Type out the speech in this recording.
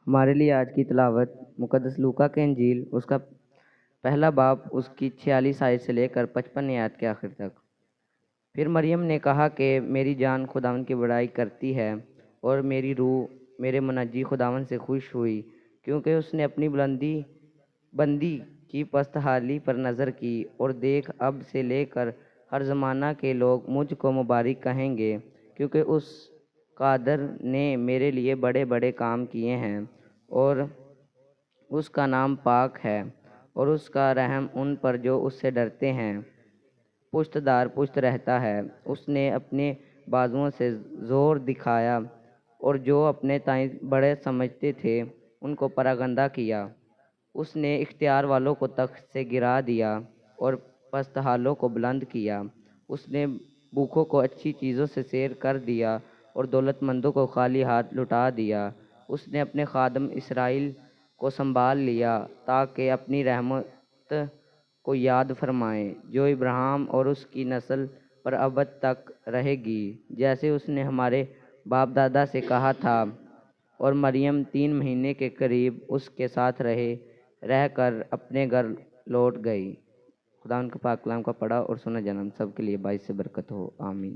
ہمارے لیے آج کی تلاوت مقدس لوکا کے انجیل اس کا پہلا باب اس کی 46 آیت سے لے کر 55 آیت کے آخر تک۔ پھر مریم نے کہا کہ میری جان خداوند کی بڑائی کرتی ہے اور میری روح میرے منجی خداوند سے خوش ہوئی، کیونکہ اس نے اپنی بندی کی پست حالی پر نظر کی، اور دیکھ اب سے لے کر ہر زمانہ کے لوگ مجھ کو مبارک کہیں گے، کیونکہ اس قادر نے میرے لیے بڑے بڑے کام کیے ہیں، اور اس کا نام پاک ہے، اور اس کا رحم ان پر جو اس سے ڈرتے ہیں پشت دار پشت رہتا ہے۔ اس نے اپنے بازوؤں سے زور دکھایا، اور جو اپنے تائیں بڑے سمجھتے تھے ان کو پراگندہ کیا۔ اس نے اختیار والوں کو تخت سے گرا دیا اور پست حالوں کو بلند کیا۔ اس نے بھوکھوں کو اچھی چیزوں سے سیر کر دیا اور دولت مندوں کو خالی ہاتھ لوٹا دیا۔ اس نے اپنے خادم اسرائیل کو سنبھال لیا تاکہ اپنی رحمت کو یاد فرمائے، جو ابراہیم اور اس کی نسل پر ابد تک رہے گی، جیسے اس نے ہمارے باپ دادا سے کہا تھا۔ اور مریم 3 مہینے کے قریب اس کے ساتھ رہ کر اپنے گھر لوٹ گئی۔ خدا ان کا پاک کلام کا پڑھا اور سنا جنم سب کے لیے باعث برکت ہو، آمین۔